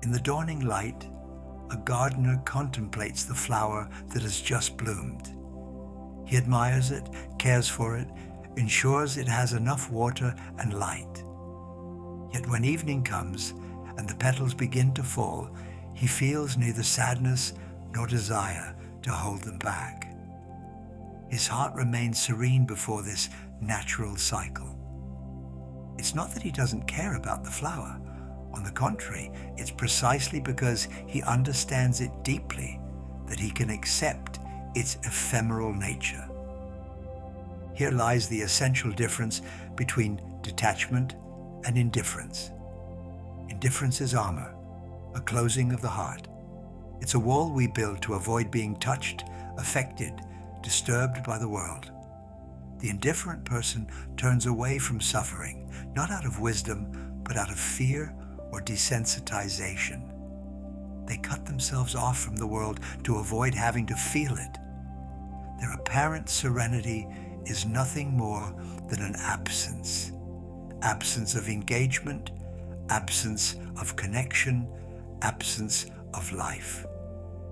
In the dawning light, a gardener contemplates the flower that has just bloomed. He admires it, cares for it, ensures it has enough water and light. Yet when evening comes and the petals begin to fall, he feels neither sadness nor desire to hold them back. His heart remains serene before this natural cycle. It's not that he doesn't care about the flower. On the contrary, it's precisely because he understands it deeply that he can accept its ephemeral nature. Here lies the essential difference between detachment and indifference. Indifference is armor, a closing of the heart. It's a wall we build to avoid being touched, affected, disturbed by the world. The indifferent person turns away from suffering, not out of wisdom, but out of fear or desensitization. They cut themselves off from the world to avoid having to feel it. Their apparent serenity is nothing more than an absence. Absence of engagement, absence of connection, absence of life.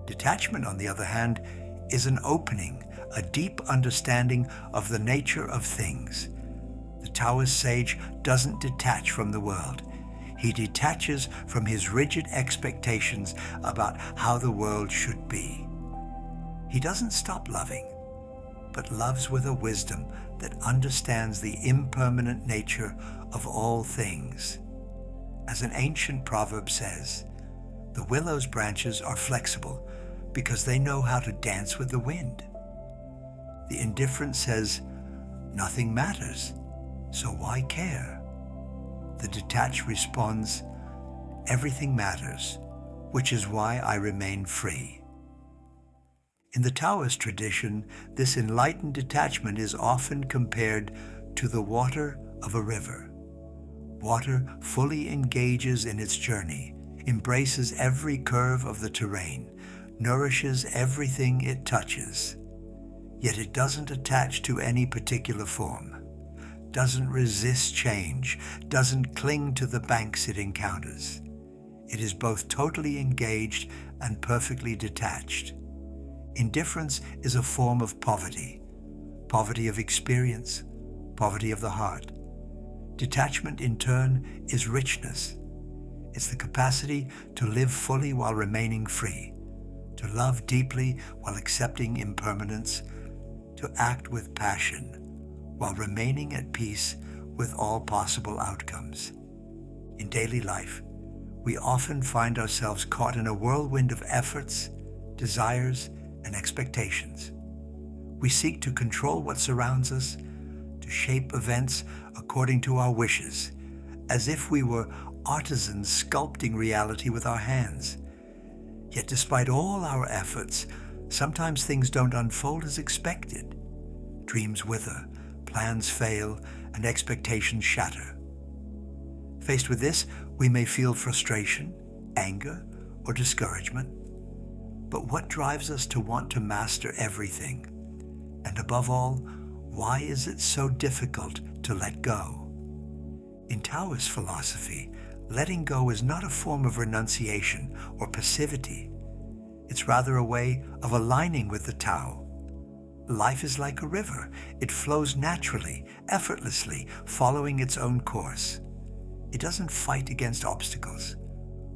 Detachment, on the other hand, is an opening, a deep understanding of the nature of things. The Taoist sage doesn't detach from the world. He detaches from his rigid expectations about how the world should be. He doesn't stop loving, but loves with a wisdom that understands the impermanent nature of all things. As an ancient proverb says, the willow's branches are flexible because they know how to dance with the wind. The indifferent says, nothing matters, so why care? The detached responds, everything matters, which is why I remain free. In the Taoist tradition, this enlightened detachment is often compared to the water of a river. Water fully engages in its journey, embraces every curve of the terrain, nourishes everything it touches. Yet it doesn't attach to any particular form, doesn't resist change, doesn't cling to the banks it encounters. It is both totally engaged and perfectly detached. Indifference is a form of poverty, poverty of experience, poverty of the heart. Detachment, in turn, is richness. It's the capacity to live fully while remaining free, to love deeply while accepting impermanence, to act with passion while remaining at peace with all possible outcomes. In daily life, we often find ourselves caught in a whirlwind of efforts, desires, and expectations. We seek to control what surrounds us, to shape events according to our wishes, as if we were artisans sculpting reality with our hands. Yet despite all our efforts, sometimes things don't unfold as expected. Dreams wither, plans fail, and expectations shatter. Faced with this, we may feel frustration, anger, or discouragement. But what drives us to want to master everything? And above all, why is it so difficult to let go? In Taoist philosophy, letting go is not a form of renunciation or passivity. It's rather a way of aligning with the Tao. Life is like a river. It flows naturally, effortlessly, following its own course. It doesn't fight against obstacles.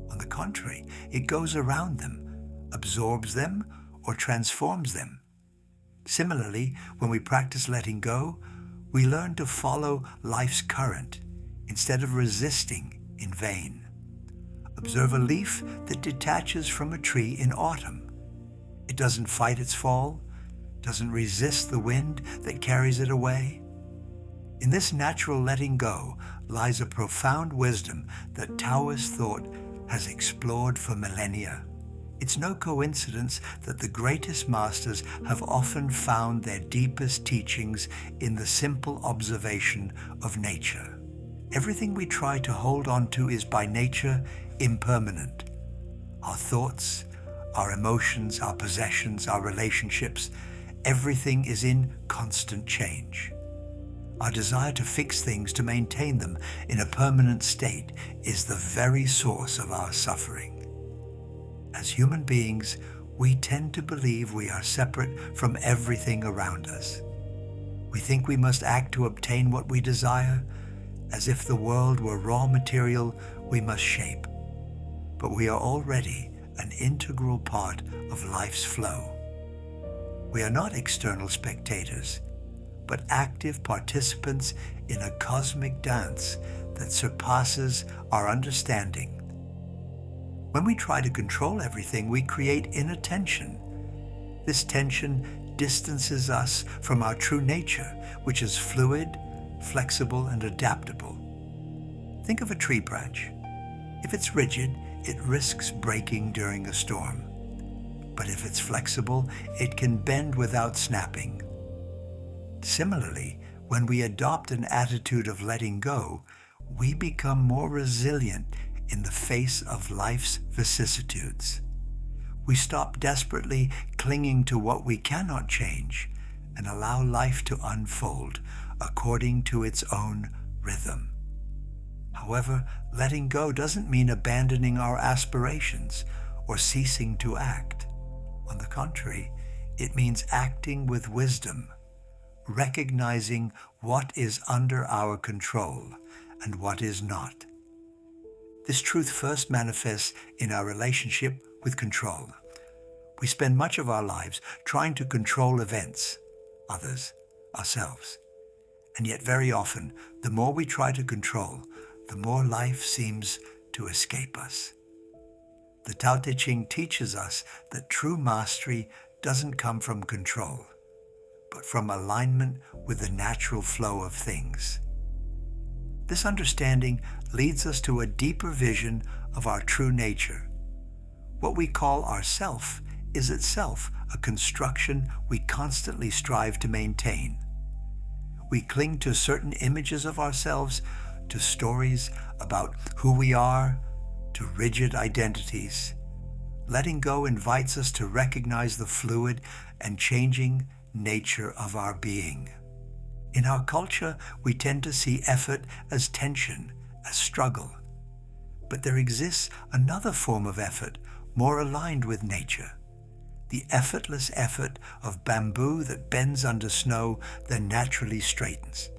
On the contrary, it goes around them, absorbs them, or transforms them. Similarly, when we practice letting go, we learn to follow life's current instead of resisting in vain. Observe a leaf that detaches from a tree in autumn. It doesn't fight its fall, doesn't resist the wind that carries it away. In this natural letting go lies a profound wisdom that Taoist thought has explored for millennia. It's no coincidence that the greatest masters have often found their deepest teachings in the simple observation of nature. Everything we try to hold on to is by nature impermanent. Our thoughts, our emotions, our possessions, our relationships, everything is in constant change. Our desire to fix things, to maintain them in a permanent state, is the very source of our suffering. As human beings, we tend to believe we are separate from everything around us. We think we must act to obtain what we desire, as if the world were raw material we must shape. But we are already an integral part of life's flow. We are not external spectators, but active participants in a cosmic dance that surpasses our understanding. When we try to control everything, we create inner tension. This tension distances us from our true nature, which is fluid, flexible, and adaptable. Think of a tree branch. If it's rigid, it risks breaking during a storm. But if it's flexible, it can bend without snapping. Similarly, when we adopt an attitude of letting go, we become more resilient in the face of life's vicissitudes. We stop desperately clinging to what we cannot change and allow life to unfold according to its own rhythm. However, letting go doesn't mean abandoning our aspirations or ceasing to act. On the contrary, it means acting with wisdom, recognizing what is under our control and what is not. This truth first manifests in our relationship with control. We spend much of our lives trying to control events, others, ourselves. And yet very often, the more we try to control, the more life seems to escape us. The Tao Te Ching teaches us that true mastery doesn't come from control, but from alignment with the natural flow of things. This understanding leads us to a deeper vision of our true nature. What we call ourself is itself a construction we constantly strive to maintain. We cling to certain images of ourselves, to stories about who we are, to rigid identities. Letting go invites us to recognize the fluid and changing nature of our being. In our culture, we tend to see effort as tension, as struggle. But there exists another form of effort, more aligned with nature. The effortless effort of bamboo that bends under snow, then naturally straightens.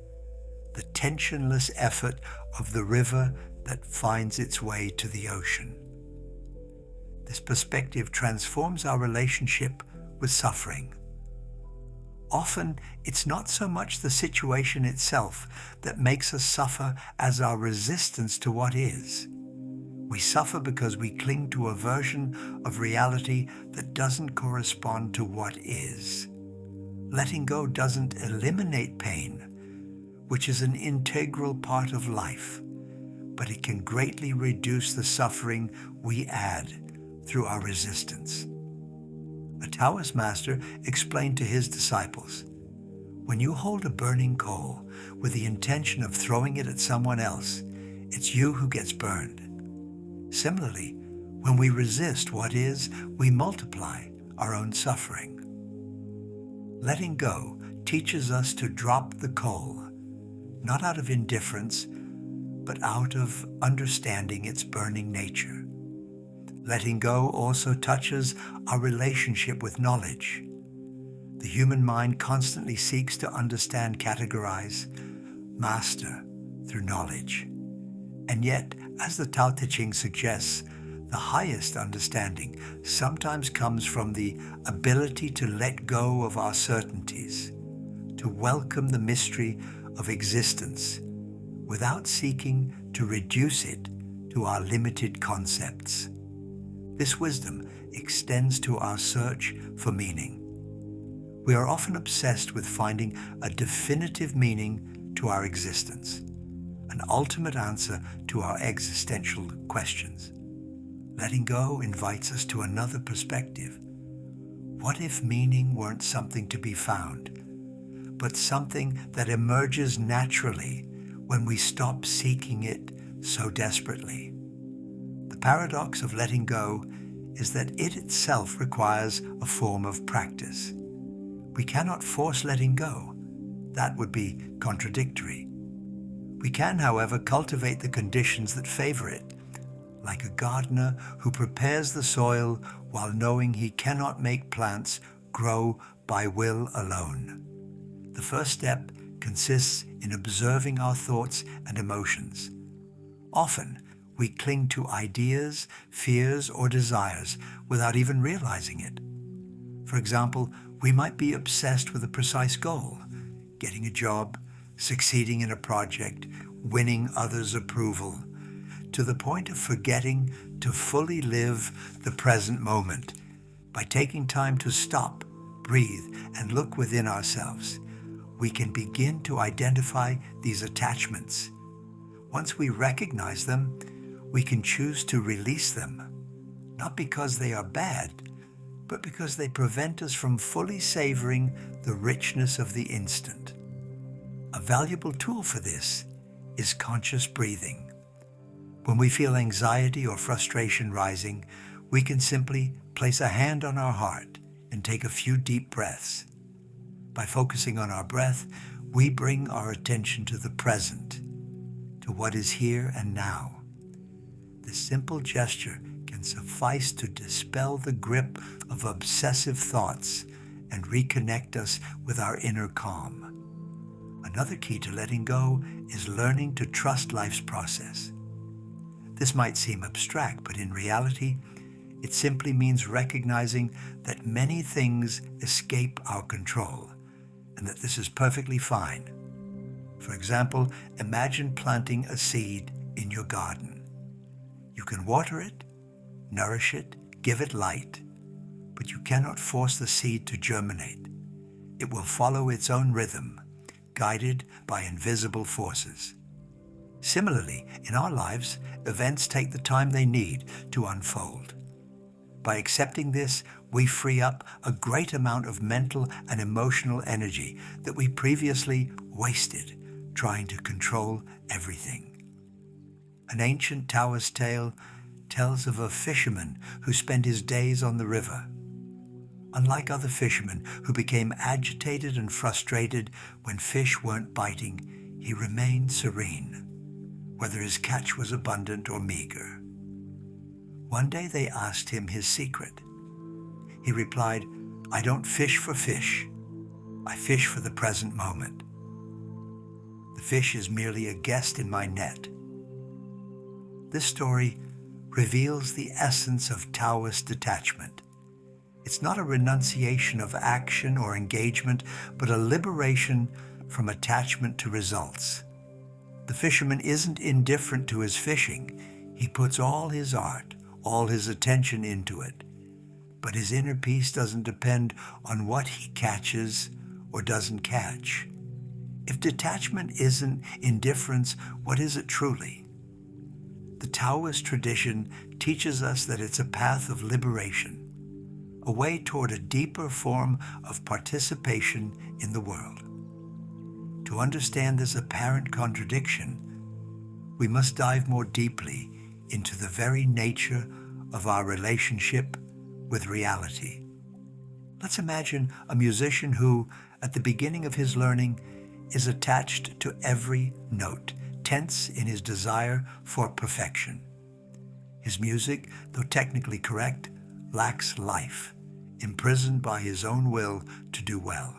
The tensionless effort of the river that finds its way to the ocean. This perspective transforms our relationship with suffering. Often, it's not so much the situation itself that makes us suffer as our resistance to what is. We suffer because we cling to a version of reality that doesn't correspond to what is. Letting go doesn't eliminate pain, which is an integral part of life, but it can greatly reduce the suffering we add through our resistance. A Taoist master explained to his disciples, when you hold a burning coal with the intention of throwing it at someone else, it's you who gets burned. Similarly, when we resist what is, we multiply our own suffering. Letting go teaches us to drop the coal, not out of indifference, but out of understanding its burning nature. Letting go also touches our relationship with knowledge. The human mind constantly seeks to understand, categorize, master through knowledge. And yet, as the Tao Te Ching suggests, the highest understanding sometimes comes from the ability to let go of our certainties, to welcome the mystery of existence without seeking to reduce it to our limited concepts. This wisdom extends to our search for meaning. We are often obsessed with finding a definitive meaning to our existence, an ultimate answer to our existential questions. Letting go invites us to another perspective. What if meaning weren't something to be found, but something that emerges naturally when we stop seeking it so desperately? The paradox of letting go is that it itself requires a form of practice. We cannot force letting go. That would be contradictory. We can, however, cultivate the conditions that favor it. like a gardener who prepares the soil while knowing he cannot make plants grow by will alone. The first step consists in observing our thoughts and emotions. Often, we cling to ideas, fears, or desires without even realizing it. For example, we might be obsessed with a precise goal, getting a job, succeeding in a project, winning others' approval, to the point of forgetting to fully live the present moment. By taking time to stop, breathe, and look within ourselves, we can begin to identify these attachments. Once we recognize them, we can choose to release them, not because they are bad, but because they prevent us from fully savoring the richness of the instant. A valuable tool for this is conscious breathing. When we feel anxiety or frustration rising, we can simply place a hand on our heart and take a few deep breaths. By focusing on our breath, we bring our attention to the present, to what is here and now. This simple gesture can suffice to dispel the grip of obsessive thoughts and reconnect us with our inner calm. Another key to letting go is learning to trust life's process. This might seem abstract, but in reality, it simply means recognizing that many things escape our control, and that this is perfectly fine. For example, imagine planting a seed in your garden. You can water it, nourish it, give it light, but you cannot force the seed to germinate. It will follow its own rhythm, guided by invisible forces. Similarly, in our lives, events take the time they need to unfold. By accepting this, we free up a great amount of mental and emotional energy that we previously wasted trying to control everything. An ancient Taoist tale tells of a fisherman who spent his days on the river. Unlike other fishermen who became agitated and frustrated when fish weren't biting, he remained serene, whether his catch was abundant or meager. One day they asked him his secret. He replied, "I don't fish for fish. I fish for the present moment. The fish is merely a guest in my net." This story reveals the essence of Taoist detachment. It's not a renunciation of action or engagement, but a liberation from attachment to results. The fisherman isn't indifferent to his fishing. He puts all his art, all his attention into it. But his inner peace doesn't depend on what he catches or doesn't catch. If detachment isn't indifference, what is it truly? The Taoist tradition teaches us that it's a path of liberation, a way toward a deeper form of participation in the world. To understand this apparent contradiction, we must dive more deeply into the very nature of our relationship with reality. Let's imagine a musician who, at the beginning of his learning, is attached to every note, tense in his desire for perfection. His music, though technically correct, lacks life, imprisoned by his own will to do well.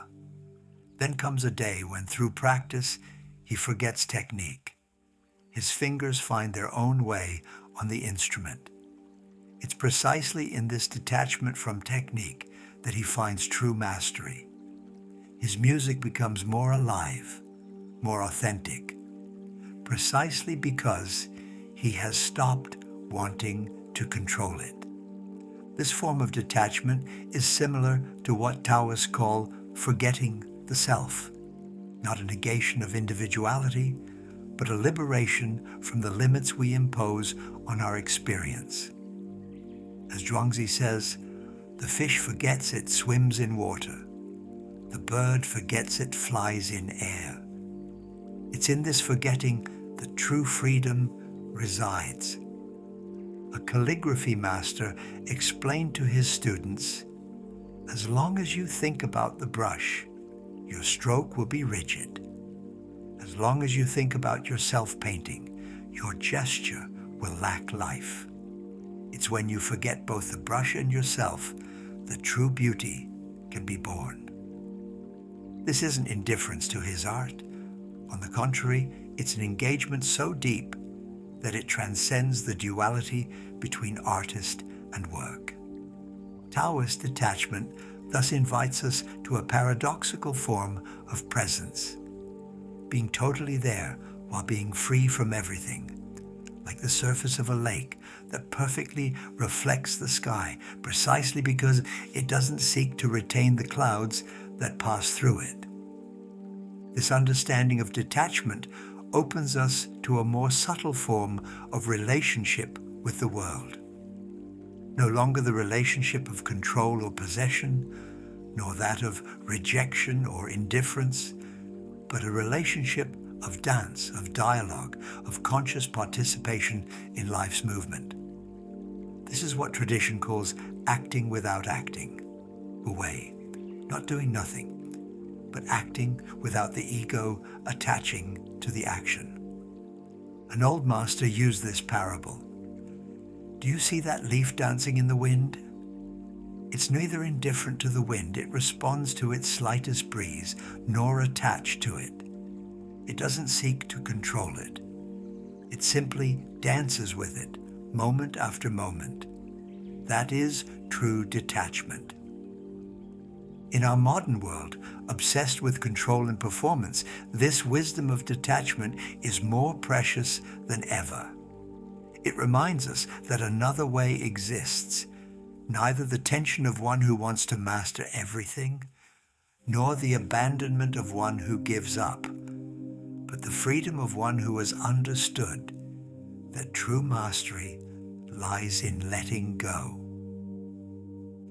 Then comes a day when, through practice, he forgets technique. His fingers find their own way on the instrument. It's precisely in this detachment from technique that he finds true mastery. His music becomes more alive, more authentic, precisely because he has stopped wanting to control it. This form of detachment is similar to what Taoists call forgetting the self, not a negation of individuality, but a liberation from the limits we impose on our experience. As Zhuangzi says, the fish forgets it swims in water. The bird forgets it flies in air. It's in this forgetting that true freedom resides. A calligraphy master explained to his students, "As long as you think about the brush, your stroke will be rigid. As long as you think about yourself painting, your gesture will lack life." It's when you forget both the brush and yourself that true beauty can be born. This isn't indifference to his art. On the contrary, it's an engagement so deep that it transcends the duality between artist and work. Taoist detachment thus invites us to a paradoxical form of presence, being totally there while being free from everything, like the surface of a lake that perfectly reflects the sky precisely because it doesn't seek to retain the clouds that pass through it. This understanding of detachment opens us to a more subtle form of relationship with the world. No longer the relationship of control or possession, nor that of rejection or indifference, but a relationship of dance, of dialogue, of conscious participation in life's movement. This is what tradition calls acting without acting, away, not doing nothing, but acting without the ego attaching to the action. An old master used this parable. Do you see that leaf dancing in the wind? It's neither indifferent to the wind, it responds to its slightest breeze, nor attached to it. It doesn't seek to control it. It simply dances with it, moment after moment. That is true detachment. In our modern world, obsessed with control and performance, this wisdom of detachment is more precious than ever. It reminds us that another way exists, neither the tension of one who wants to master everything, nor the abandonment of one who gives up, but the freedom of one who has understood that true mastery lies in letting go.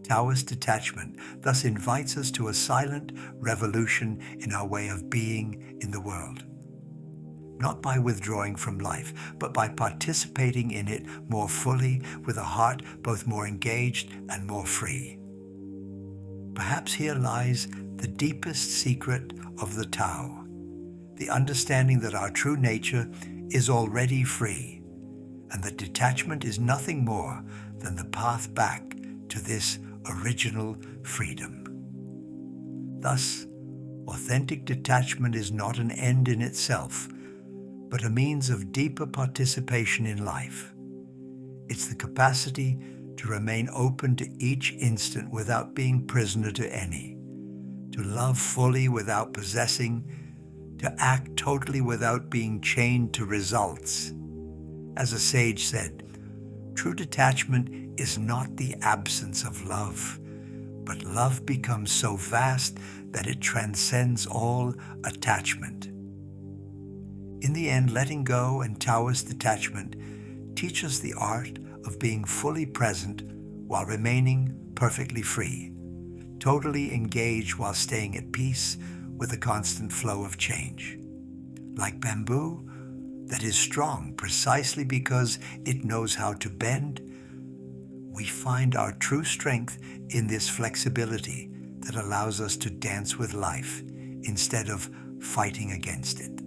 Taoist detachment thus invites us to a silent revolution in our way of being in the world. Not by withdrawing from life, but by participating in it more fully, with a heart both more engaged and more free. Perhaps here lies the deepest secret of the Tao, the understanding that our true nature is already free, and that detachment is nothing more than the path back to this original freedom. Thus, authentic detachment is not an end in itself, but a means of deeper participation in life. It's the capacity to remain open to each instant without being prisoner to any, to love fully without possessing, to act totally without being chained to results. As a sage said, true detachment is not the absence of love, but love becomes so vast that it transcends all attachment. In the end, letting go and Taoist detachment teach us the art of being fully present while remaining perfectly free, totally engaged while staying at peace with the constant flow of change. Like bamboo that is strong precisely because it knows how to bend, we find our true strength in this flexibility that allows us to dance with life instead of fighting against it.